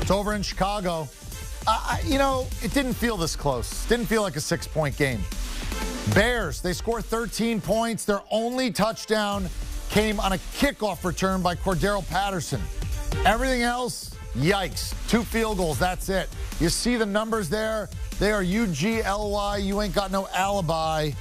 It's over in Chicago. It didn't feel this close. Didn't feel like a 6-point game. Bears, they scored 13 points. Their only touchdown came on a kickoff return by Cordero Patterson. Everything else, yikes. 2 field goals, that's it. You see the numbers there? They are UGLY. You ain't got no alibi.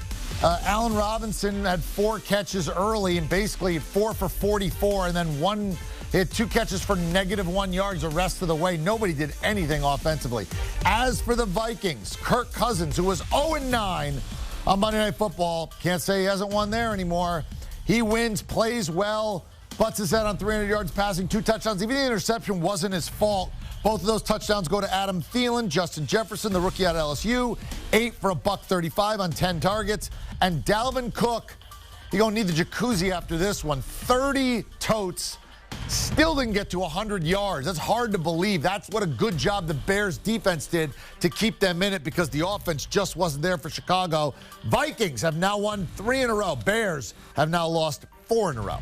Allen Robinson had 4 catches early and basically 4 for 44, and then he had 2 catches for -1 yards the rest of the way. Nobody did anything offensively. As for the Vikings, Kirk Cousins, who was 0-9 on Monday Night Football, can't say he hasn't won there anymore. He wins, plays well, butts his head on 300 yards passing, 2 touchdowns. Even the interception wasn't his fault. Both of those touchdowns go to Adam Thielen. Justin Jefferson, the rookie out of LSU, 8 for $135 on 10 targets. And Dalvin Cook, you're going to need the jacuzzi after this one. 30 totes. Still didn't get to 100 yards. That's hard to believe. That's what a good job the Bears defense did to keep them in it because the offense just wasn't there for Chicago. Vikings have now won 3 in a row. Bears have now lost 4 in a row.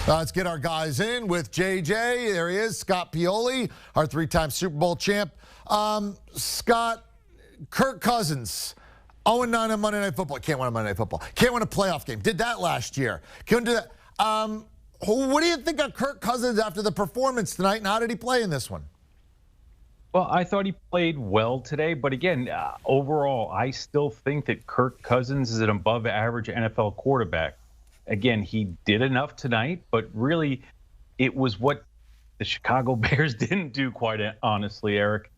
Let's get our guys in with JJ. There he is, Scott Pioli, our 3-time Super Bowl champ. Scott, Kirk Cousins, 0-9 on Monday Night Football. Can't win on Monday Night Football. Can't win a playoff game. Did that last year. Couldn't do that. What do you think of Kirk Cousins after the performance tonight, and how did he play in this one? Well, I thought he played well today, but again, overall, I still think that Kirk Cousins is an above-average NFL quarterback. Again, he did enough tonight, but really, it was what the Chicago Bears didn't do, quite honestly, Eric.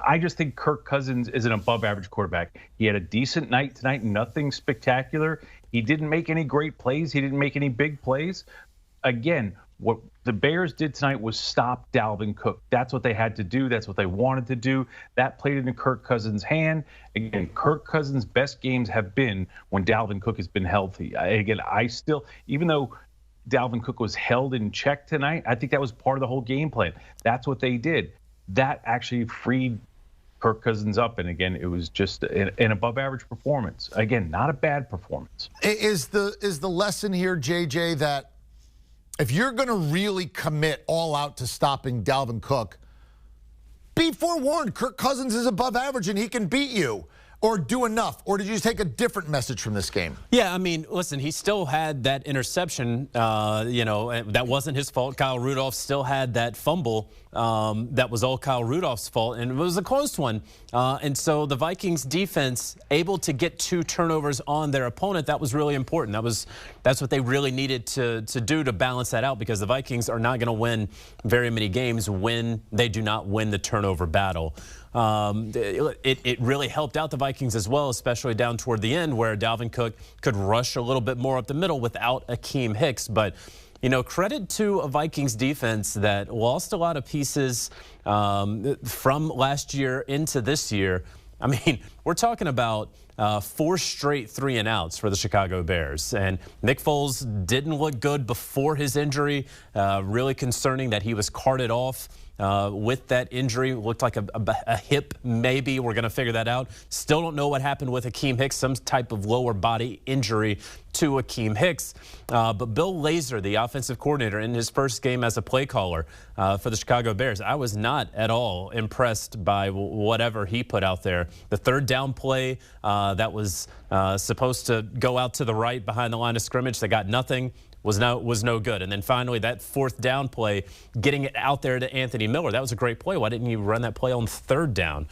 I just think Kirk Cousins is an above-average quarterback. He had a decent night tonight, nothing spectacular. He didn't make any great plays. He didn't make any big plays. Again, what the Bears did tonight was stop Dalvin Cook. That's what they had to do. That's what they wanted to do. That played into Kirk Cousins' hand. Again, Kirk Cousins' best games have been when Dalvin Cook has been healthy. I still, even though Dalvin Cook was held in check tonight, I think that was part of the whole game plan. That's what they did. That actually freed Kirk Cousins up, and again, it was just an above-average performance. Again, not a bad performance. Is the lesson here, JJ, that if you're going to really commit all out to stopping Dalvin Cook, be forewarned, Kirk Cousins is above average and he can beat you or do enough? Or did you take a different message from this game? Yeah, I mean, listen, he still had that interception, that wasn't his fault. Kyle Rudolph still had that fumble. That was all Kyle Rudolph's fault, and it was a close one. And so the Vikings defense able to get 2 turnovers on their opponent, that was really important. That's what they really needed to do to balance that out, because the Vikings are not going to win very many games when they do not win the turnover battle. It really helped out the Vikings as well, especially down toward the end where Dalvin Cook could rush a little bit more up the middle without Akeem Hicks. But, credit to a Vikings defense that lost a lot of pieces from last year into this year. I mean, we're talking about 4 straight 3-and-outs for the Chicago Bears. And Nick Foles didn't look good before his injury. Really concerning that he was carted off with that injury. Looked like a hip, maybe. We're going to figure that out. Still don't know what happened with Akeem Hicks, some type of lower body injury to Akeem Hicks. But Bill Lazor, the offensive coordinator, in his first game as a play caller for the Chicago Bears, I was not at all impressed by whatever he put out there. The 3rd down play that was supposed to go out to the right behind the line of scrimmage that got nothing was no good. And then finally that 4th down play, getting it out there to Anthony Miller, that was a great play. Why didn't you run that play on 3rd down?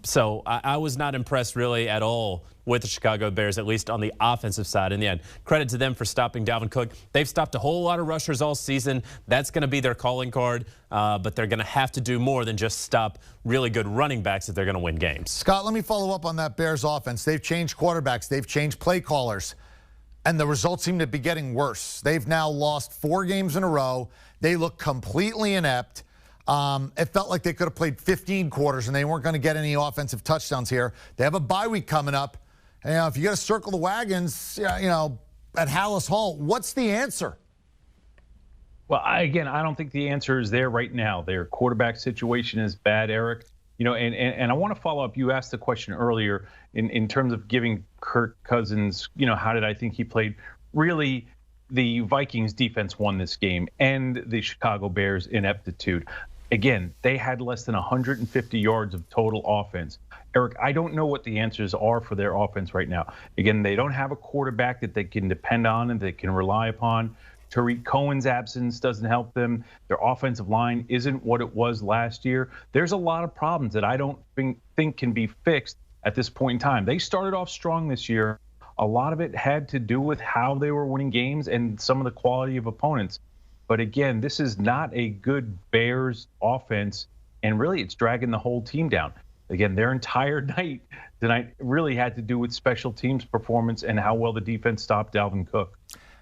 So I was not impressed really at all with the Chicago Bears, at least on the offensive side. In the end, credit to them for stopping Dalvin Cook. They've stopped a whole lot of rushers all season. That's going to be their calling card, but they're going to have to do more than just stop really good running backs if they're going to win games. Scott, let me follow up on that Bears offense. They've changed quarterbacks. They've changed play callers. And the results seem to be getting worse. They've now lost 4 games in a row. They look completely inept. It felt like they could have played 15 quarters and they weren't going to get any offensive touchdowns here. They have a bye week coming up. And, if you got to circle the wagons, at Hallis Hall, what's the answer? Well, I don't think the answer is there right now. Their quarterback situation is bad, Eric. And I want to follow up. You asked the question earlier in terms of giving Kirk Cousins, how did I think he played? Really, the Vikings defense won this game and the Chicago Bears ineptitude. Again, they had less than 150 yards of total offense. Eric, I don't know what the answers are for their offense right now. Again, they don't have a quarterback that they can depend on and they can rely upon. Tariq Cohen's absence doesn't help them. Their offensive line isn't what it was last year. There's a lot of problems that I don't think can be fixed at this point in time. They started off strong this year. A lot of it had to do with how they were winning games and some of the quality of opponents. But again, this is not a good Bears offense, and really it's dragging the whole team down. Again, their entire night tonight really had to do with special teams performance and how well the defense stopped Dalvin Cook.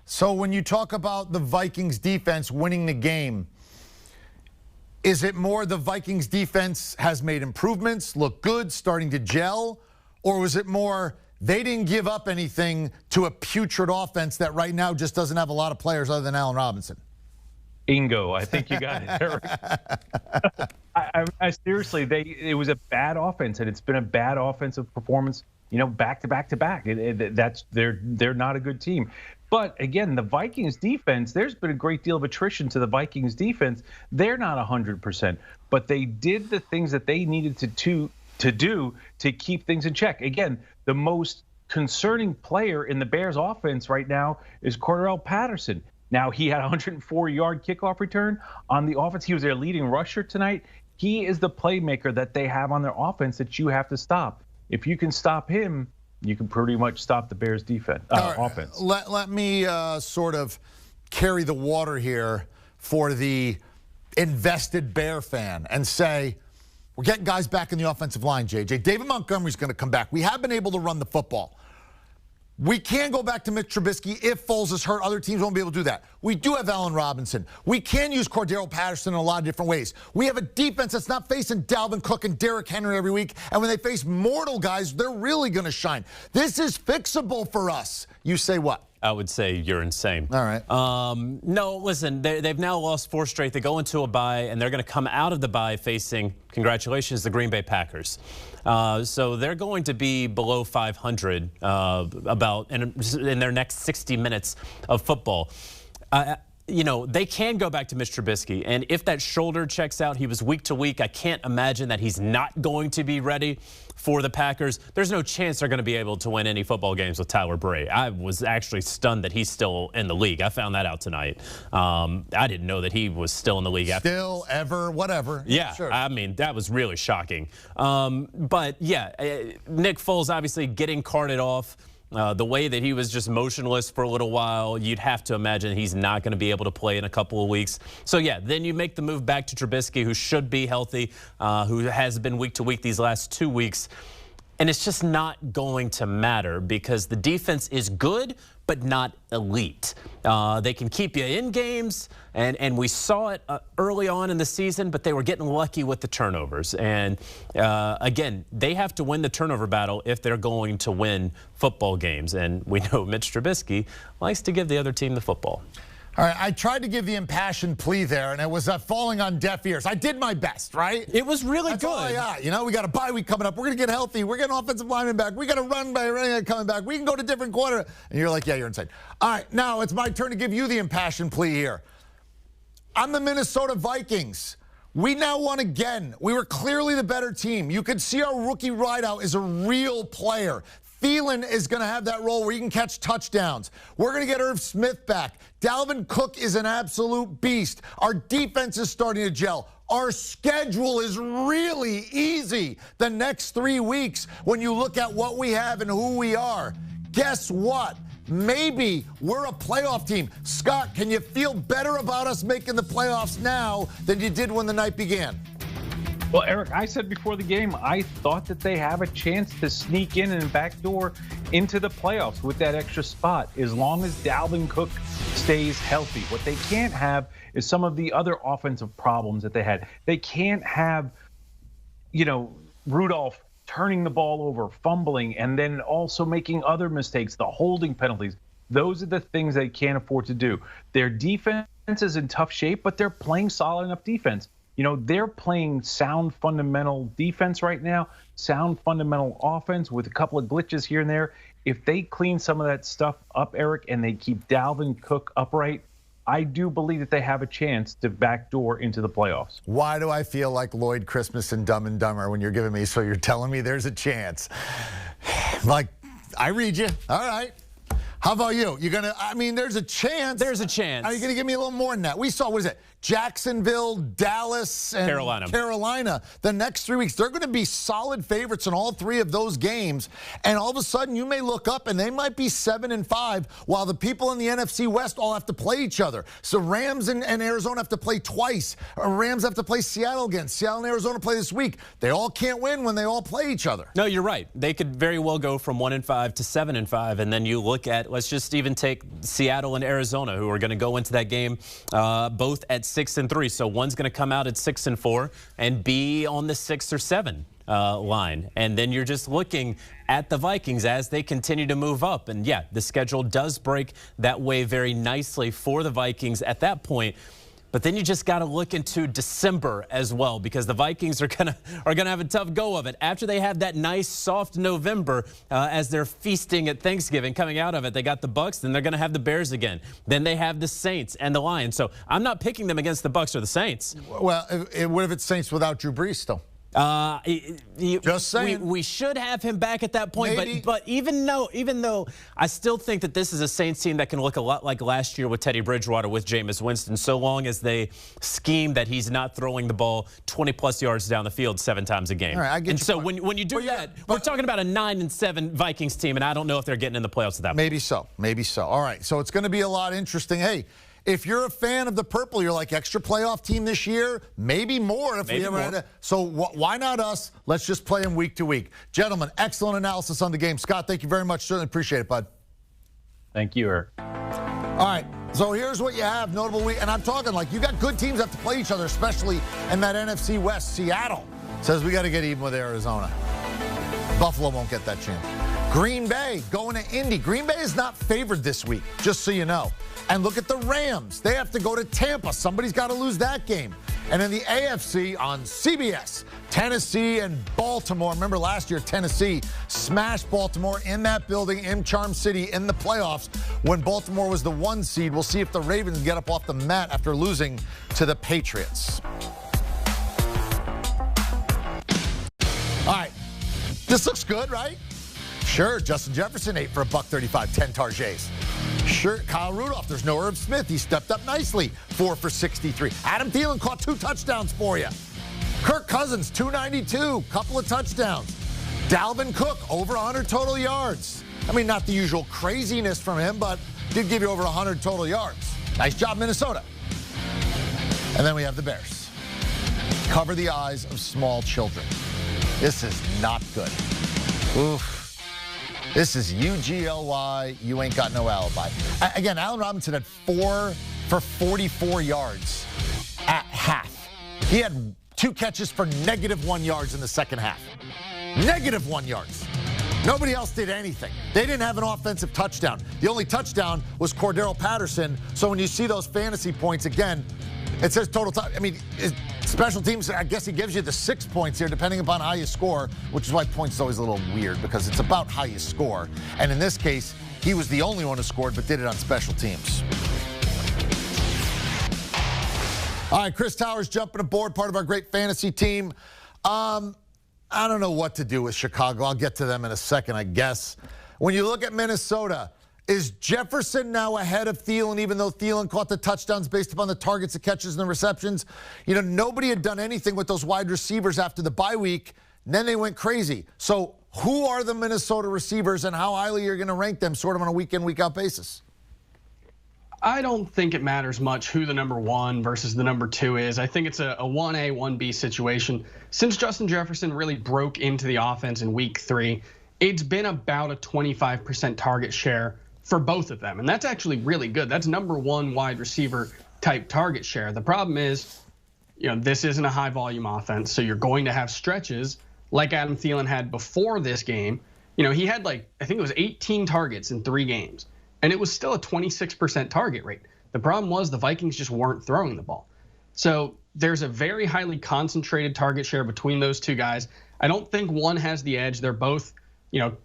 So when you talk about the Vikings defense winning the game, is it more the Vikings defense has made improvements, look good, starting to gel? Or was it more they didn't give up anything to a putrid offense that right now just doesn't have a lot of players other than Allen Robinson? Bingo. I think you got it, Eric. I seriously, it was a bad offense, and it's been a bad offensive performance, back to back to back. They're not a good team. But again, the Vikings defense, there's been a great deal of attrition to the Vikings defense. They're not 100%, but they did the things that they needed to do to keep things in check. Again, the most concerning player in the Bears offense right now is Cordarrelle Patterson. Now, he had a 104-yard kickoff return on the offense. He was their leading rusher tonight. He is the playmaker that they have on their offense that you have to stop. If you can stop him, you can pretty much stop the Bears' offense. Let me sort of carry the water here for the invested Bear fan and say, we're getting guys back in the offensive line, JJ. David Montgomery's going to come back. We have been able to run the football. We can go back to Mitch Trubisky if Foles is hurt. Other teams won't be able to do that. We do have Allen Robinson. We can use Cordarrelle Patterson in a lot of different ways. We have a defense that's not facing Dalvin Cook and Derrick Henry every week. And when they face mortal guys, they're really going to shine. This is fixable for us. You say what? I would say you're insane. All right. No, listen, they've now lost 4 straight. They go into a bye, and they're going to come out of the bye facing, congratulations, the Green Bay Packers. So they're going to be below 500 about in their next 60 minutes of football. They can go back to Mitch Trubisky, and if that shoulder checks out, he was week to week. I can't imagine that he's not going to be ready for the Packers. There's no chance they're going to be able to win any football games with Tyler Bray. I was actually stunned that he's still in the league. I found that out tonight. I didn't know that he was still in the league. Still, ever, whatever. Yeah, sure. I mean, that was really shocking. But, yeah, Nick Foles obviously getting carted off. The way that he was just motionless for a little while, you'd have to imagine he's not going to be able to play in a couple of weeks. So, yeah, then you make the move back to Trubisky, who should be healthy, who has been week to week these last 2 weeks. And it's just not going to matter because the defense is good, but not elite. They can keep you in games, and we saw it early on in the season, but they were getting lucky with the turnovers. And, again, they have to win the turnover battle if they're going to win football games. And we know Mitch Trubisky likes to give the other team the football. All right, I tried to give the impassioned plea there, and it was falling on deaf ears. I did my best, right? It was really That's good. All I got. We got a bye week coming up. We're going to get healthy. We're getting offensive linemen back. We got to run by running coming back. We can go to different quarter. And you're like, yeah, you're insane. All right, now it's my turn to give you the impassioned plea here. I'm the Minnesota Vikings. We now won again. We were clearly the better team. You could see our rookie wideout is a real player. Thielen is going to have that role where he can catch touchdowns. We're going to get Irv Smith back. Dalvin Cook is an absolute beast. Our defense is starting to gel. Our schedule is really easy the next 3 weeks when you look at what we have and who we are. Guess what? Maybe we're a playoff team. Scott, can you feel better about us making the playoffs now than you did when the night began? Well, Eric, I said before the game, I thought that they have a chance to sneak in and backdoor into the playoffs with that extra spot as long as Dalvin Cook stays healthy. What they can't have is some of the other offensive problems that they had. They can't have, Rudolph turning the ball over, fumbling, and then also making other mistakes, the holding penalties. Those are the things they can't afford to do. Their defense is in tough shape, but they're playing solid enough defense. They're playing sound fundamental defense right now, sound fundamental offense with a couple of glitches here and there. if they clean some of that stuff up, Eric, and they keep Dalvin Cook upright, I do believe that they have a chance to backdoor into the playoffs. Why do I feel like Lloyd Christmas and Dumb and Dumber when you're giving me, so you're telling me there's a chance? Like, I read you. All right. How about you? You're going to, I mean, there's a chance. There's a chance. Are you going to give me a little more than that? We saw, what is it? Jacksonville, Dallas, and Carolina. The next 3 weeks, they're going to be solid favorites in all three of those games. And all of a sudden, you may look up and they might be 7-5, while the people in the NFC West all have to play each other. So Rams and Arizona have to play twice. Rams have to play Seattle again. Seattle and Arizona play this week. They all can't win when they all play each other. No, you're right. They could very well go from 1-5 to 7-5, and then you look at, let's just even take Seattle and Arizona, who are going to go into that game both at 6-3. So one's going to come out at 6-4 and be on the 6 or 7 line. And then you're just looking at the Vikings as they continue to move up. And yeah, the schedule does break that way very nicely for the Vikings at that point. But then you just got to look into December as well, because the Vikings are gonna have a tough go of it after they have that nice soft November as they're feasting at Thanksgiving. Coming out of it, they got the Bucs, then they're gonna have the Bears again. Then they have the Saints and the Lions. So I'm not picking them against the Bucs or the Saints. Well, what if it's Saints without Drew Brees still? Just saying. We should have him back at that point, but even though I still think that this is a Saints team that can look a lot like last year with Teddy Bridgewater with Jameis Winston, so long as they scheme that he's not throwing the ball 20+ yards down the field 7 times a game. All right, I get and so when you do that, we're talking about a 9-7 Vikings team, and I don't know if they're getting in the playoffs at that point. Maybe so. Maybe so. All right, so it's going to be a lot interesting. Hey, if you're a fan of the purple, you're like, extra playoff team this year, maybe more if we ever had it. So why not us? Let's just play them week to week. Gentlemen, excellent analysis on the game. Scott, thank you very much. Certainly appreciate it, bud. Thank you, Eric. All right, so here's what you have, notable week. And I'm talking like you got good teams that have to play each other, especially in that NFC West. Seattle says we got to get even with Arizona. Buffalo won't get that chance. Green Bay going to Indy. Green Bay is not favored this week, just so you know. And look at the Rams. They have to go to Tampa. Somebody's got to lose that game. And in the AFC on CBS, Tennessee and Baltimore. Remember last year, Tennessee smashed Baltimore in that building in Charm City in the playoffs when Baltimore was the 1 seed. We'll see if the Ravens get up off the mat after losing to the Patriots. All right. This looks good, right? Sure, Justin Jefferson ate for $135, 10 targets. Sure, Kyle Rudolph, there's no Herb Smith. He stepped up nicely, 4 for 63. Adam Thielen caught 2 touchdowns for you. Kirk Cousins, 292, couple of touchdowns. Dalvin Cook, over 100 total yards. I mean, not the usual craziness from him, but did give you over 100 total yards. Nice job, Minnesota. And then we have the Bears. Cover the eyes of small children. This is not good. Oof. This is UGLY. You ain't got no alibi. Again, Allen Robinson had 4 for 44 yards at half. He had 2 catches for -1 yards in the second half. -1 yards. Nobody else did anything. They didn't have an offensive touchdown. The only touchdown was Cordero Patterson. So when you see those fantasy points again, it says total time. I mean, special teams, I guess he gives you the 6 points here, depending upon how you score, which is why points is always a little weird, because it's about how you score. And in this case, he was the only one who scored, but did it on special teams. All right, Chris Towers jumping aboard, part of our great fantasy team. I don't know what to do with Chicago. I'll get to them in a second, I guess. When you look at Minnesota, is Jefferson now ahead of Thielen, even though Thielen caught the touchdowns based upon the targets, the catches, and the receptions? You know, nobody had done anything with those wide receivers after the bye week. And then they went crazy. So who are the Minnesota receivers and how highly you're going to rank them sort of on a week-in, week-out basis? I don't think it matters much who the number 1 versus the number 2 is. I think it's a 1A, 1B situation. Since Justin Jefferson really broke into the offense in week 3, it's been about a 25% target share for both of them. And that's actually really good. That's number 1 wide receiver type target share. The problem is, you know, this isn't a high volume offense. So you're going to have stretches like Adam Thielen had before this game. You know, he had like, I think it was 18 targets in 3 games. And it was still a 26% target rate. The problem was the Vikings just weren't throwing the ball. So there's a very highly concentrated target share between those 2 guys. I don't think one has the edge. They're both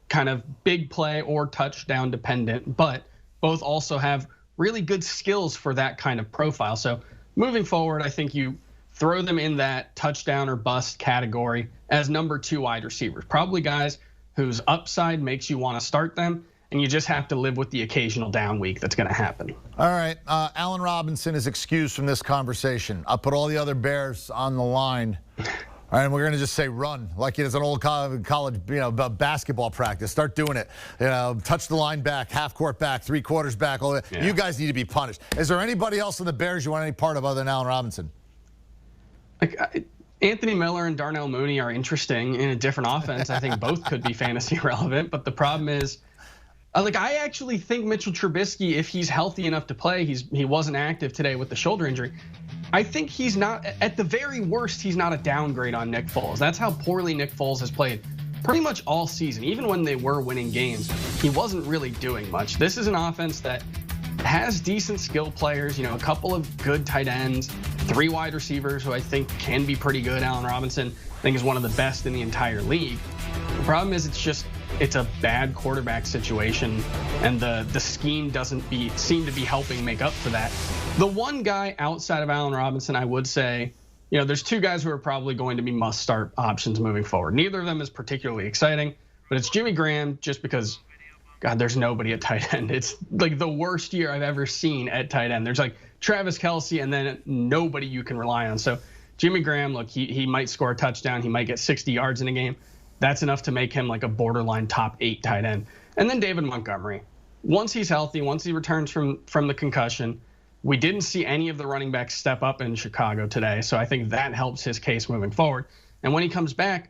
kind of big play or touchdown dependent, but both also have really good skills for that kind of profile. So moving forward, I think you throw them in that touchdown or bust category as number 2 wide receivers. Probably guys whose upside makes you want to start them, and you just have to live with the occasional down week that's going to happen. All right, Allen Robinson is excused from this conversation. I'll put all the other Bears on the line. All right, and we're going to just say run, like it is an old college basketball practice. Start doing it. Touch the line back, half court back, 3 quarters back. All that. Yeah. You guys need to be punished. Is there anybody else in the Bears you want any part of other than Allen Robinson? Anthony Miller and Darnell Mooney are interesting in a different offense. I think both could be fantasy relevant, but the problem is, I actually think Mitchell Trubisky, if he's healthy enough to play, he wasn't active today with the shoulder injury. I think he's not, at the very worst, he's not a downgrade on Nick Foles. That's how poorly Nick Foles has played pretty much all season. Even when they were winning games, he wasn't really doing much. This is an offense that has decent skill players, a couple of good tight ends, 3 wide receivers who I think can be pretty good. Allen Robinson, I think, is one of the best in the entire league. The problem is it's a bad quarterback situation, and the scheme doesn't seem to be helping make up for that. The one guy outside of Allen Robinson, I would say, there's 2 guys who are probably going to be must-start options moving forward. Neither of them is particularly exciting, but it's Jimmy Graham, just because, God, there's nobody at tight end. It's like the worst year I've ever seen at tight end. There's like Travis Kelce and then nobody you can rely on. So Jimmy Graham, look, he might score a touchdown. He might get 60 yards in a game. That's enough to make him like a borderline top 8 tight end. And then David Montgomery. Once he's healthy, once he returns from the concussion, we didn't see any of the running backs step up in Chicago today. So I think that helps his case moving forward. And when he comes back,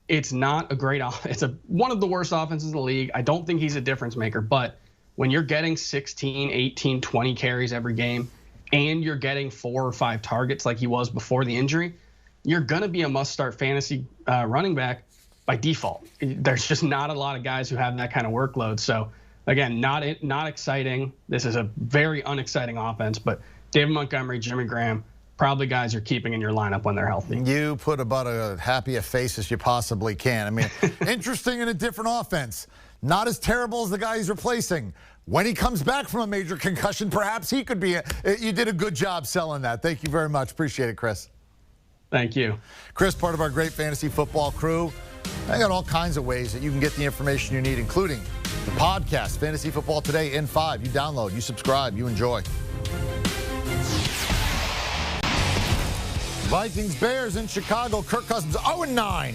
it's not a great offense. It's one of the worst offenses in the league. I don't think he's a difference maker, but when you're getting 16, 18, 20 carries every game, and you're getting 4 or 5 targets like he was before the injury, you're going to be a must-start fantasy running back by default. There's just not a lot of guys who have that kind of workload. So again, not exciting. This is a very unexciting offense, but David Montgomery, Jimmy Graham, probably guys you're keeping in your lineup when they're healthy. You put about as happy a face as you possibly can. I mean, interesting in a different offense. Not as terrible as the guy he's replacing. When he comes back from a major concussion, perhaps he could be. You did a good job selling that. Thank you very much. Appreciate it, Chris. Thank you. Chris, part of our great fantasy football crew. I got all kinds of ways that you can get the information you need, including the podcast, Fantasy Football Today in 5. You download, you subscribe, you enjoy. Vikings, Bears in Chicago. Kirk Cousins 0-9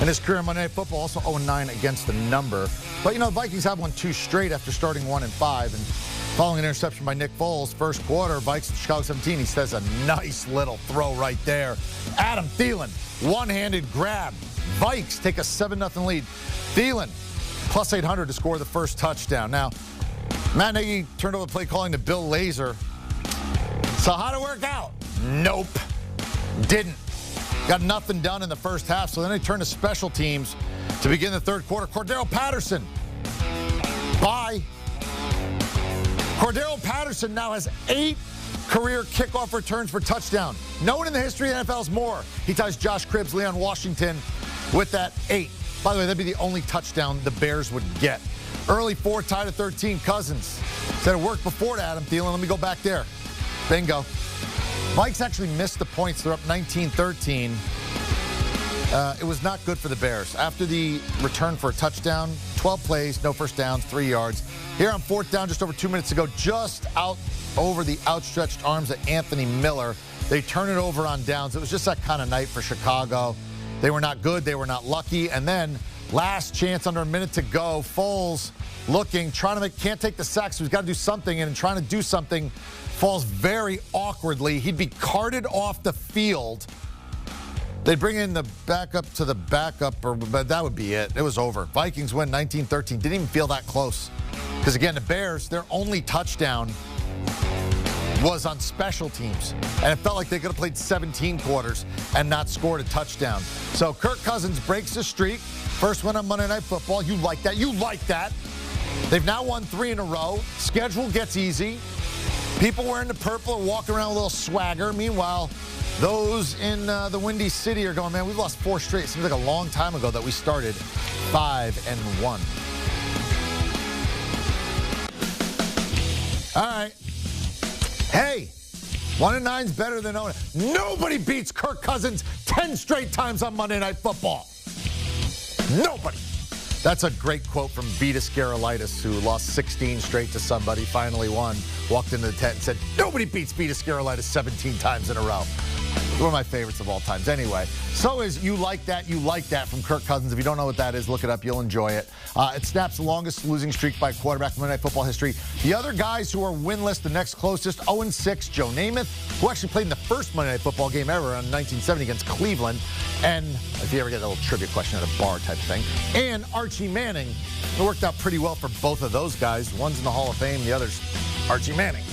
in his career in Monday Night Football, also 0-9 against the number. But, the Vikings have won 2 straight after starting 1-5. And following an interception by Nick Foles, first quarter, Vikings, Chicago 17, he says a nice little throw right there. Adam Thielen, one-handed grab. Vikes take a 7-0 lead. Thielen, plus 800 to score the first touchdown. Now, Matt Nagy turned over the play calling to Bill Lazor. So how'd it work out? Nope. Didn't. Got nothing done in the first half, so then they turned to special teams to begin the third quarter. Cordero Patterson. Bye. Cordero Patterson now has 8 career kickoff returns for touchdown. No one in the history of the NFL has more. He ties Josh Cribbs, Leon Washington with that 8. By the way, that'd be the only touchdown the Bears would get. Early 4 tied at 13. Cousins said it worked before to Adam Thielen. Let me go back there. Bingo. Vikes actually missed the points. They're up 19-13. It was not good for the Bears. After the return for a touchdown, 12 plays, no first downs, 3 yards. Here on 4th down, just over 2 minutes ago, just out over the outstretched arms of Anthony Miller. They turn it over on downs. It was just that kind of night for Chicago. They were not good. They were not lucky. And then last chance under a minute to go. Foles looking, trying to can't take the sack, so he's got to do something. And trying to do something, falls very awkwardly. He'd be carted off the field. They'd bring in the backup to the backup, but that would be it. It was over. Vikings win 19-13. Didn't even feel that close. Because, again, the Bears, their only touchdown was on special teams. And it felt like they could have played 17 quarters and not scored a touchdown. So Kirk Cousins breaks the streak. First win on Monday Night Football. You like that. You like that. They've now won 3 in a row. Schedule gets easy. People wearing the purple are walking around with a little swagger. Meanwhile, Those in the Windy City are going, man, we've lost 4 straight. It seems like a long time ago that we started 5-1. All right. Hey, 1-9's better than 0. Nobody beats Kirk Cousins 10 straight times on Monday Night Football. Nobody. That's a great quote from Vita Scarolitis, who lost 16 straight to somebody, finally won, walked into the tent and said, nobody beats Vita Scarolitis 17 times in a row. One of my favorites of all times. Anyway, so is You Like That from Kirk Cousins. If you don't know what that is, look it up. You'll enjoy it. It snaps the longest losing streak by a quarterback in Monday Night Football history. The other guys who are winless, the next closest, 0-6, Joe Namath, who actually played in the first Monday Night Football game ever in 1970 against Cleveland. And if you ever get a little trivia question at a bar type thing. And Archie Manning. It worked out pretty well for both of those guys. One's in the Hall of Fame, the other's Archie Manning.